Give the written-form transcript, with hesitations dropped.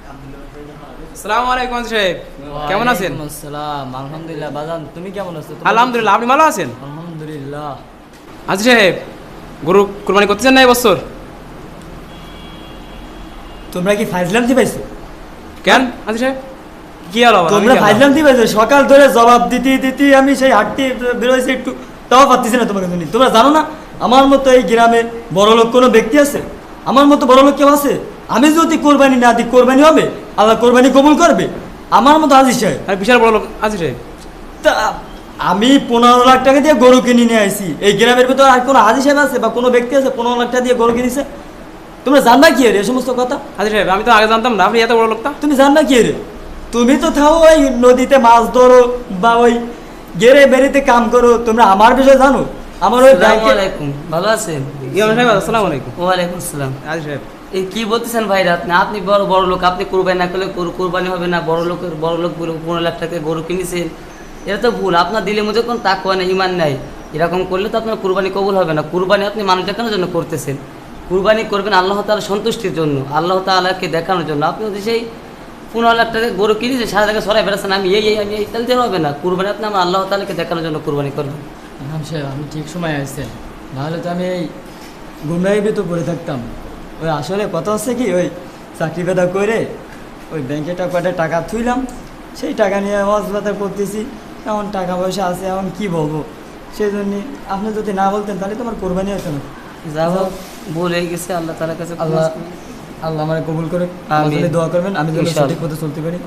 আসসালামু আলাইকুম সাহেব, কেমন আছেন? আসসালাম, আলহামদুলিল্লাহ। বাজান তুমি কেমন আছো? আলহামদুলিল্লাহ, আপনি ভালো আছেন? আলহামদুলিল্লাহ। আজি সাহেব, গরু কুরবানি করতেছেন না এবছর? তোমরা কি ফাইজলামতি পাইছো? কেন আজি সাহেব, কি হলো আবার? তোমরা ফাইজলামতি পাইছো? সকাল ধরে জবাব দিতে আমি সেই হাঁটতে বেরোইছি, একটু তাও পাচ্ছি না তোমাকে। তোমরা জানো না আমার মতো এই গ্রামে বড় লোক কোনো ব্যক্তি আছে? আমার মতো বড় লোক কেউ আছে? আমি যদি কোরবানি না দিই, কোরবানি হবে? আল্লাহ কোরবানি কবুল করবে? আমার মতো আজিজ সাহেব, আরে বিশাল বড় লোক আজি সাহেব। তা আমি 15 লাখ টাকা দিয়ে গরু কিনে নিয়ে আসি। এই গ্রামের ভিতরে আর কোনো হাজি সাহেব আছে বা কোনো ব্যক্তি আছে 15 লাখ টাকা দিয়ে গরু কিনেছে? তোমরা জানবা কি রে এই সমস্ত কথা? আজি সাহেব, আমি তো আগে জানতাম না আপনি এত বড় লোকটা। তুমি জানবা কি রে? তুমি তো থাও ওই নদীতে মাছ ধরো বা ওই গেরে বেরিতে কাম করো, তোমরা আমার বিষয় জানো? আমার ওই ব্যাংকে ভালো আছেন? ইমাম সাহেব আসসালামু আলাইকুম। ওয়ালাইকুম আসসালাম। আজি সাহেব, এই কি বলতেছেন ভাইরা আপনি? আপনি বড় বড় লোক, আপনি কোরবানি না করলে কোরবানি হবে না। বড় লোক 15 লাখ টাকা গরু কিনেছেন, এটা তো ভুল। আপনার দিলে মধ্যে কোনো তাকওয়া নেই, ঈমান নাই। এরকম করলে তো আপনার কুরবানি কবুল হবে না। কুরবানি আপনি মানুষের কেন জন্য করতেছেন? কুরবানি করবেন আল্লাহ তাআলার সন্তুষ্টির জন্য, আল্লাহ তাআলাকে দেখানোর জন্য। আপনি যদি সেই 15 লাখ টাকা গরু কিনেছেন, সারা জায়গায় সরাই বেড়াচ্ছেন আমি এই তাহলে দেওয়া হবে না। কুরবানি আপনি আমার আল্লাহ তাআলাকে দেখানোর জন্য কুরবানি করবেন। ইমাম সাহেব, আমি ঠিক সময় আসছেন, নাহলে তো আমি এই গুমরাহির ভিতর পড়ে থাকতাম। ওই আসলে কথা হচ্ছে কি, ওই চাকরি পেদা করে ওই ব্যাংকে কয়টা টাকা থুইলাম, সেই টাকা নিয়ে অজবাতা করতেছি। এখন টাকা পয়সা আছে, এখন কি বলবো? সেই জন্যে আপনি যদি না বলতেন তাহলে তো আমার কোরবানি হতো না। যা হোক, ভুল হয়ে গেছে, আল্লাহ তাআলার কাছে আল্লাহ আল্লাহ আমার কবুল করে আমিন। দোয়া করবেন, আমি যেন ইনশাআল্লাহ। সঠিক পথে চলতে পারি।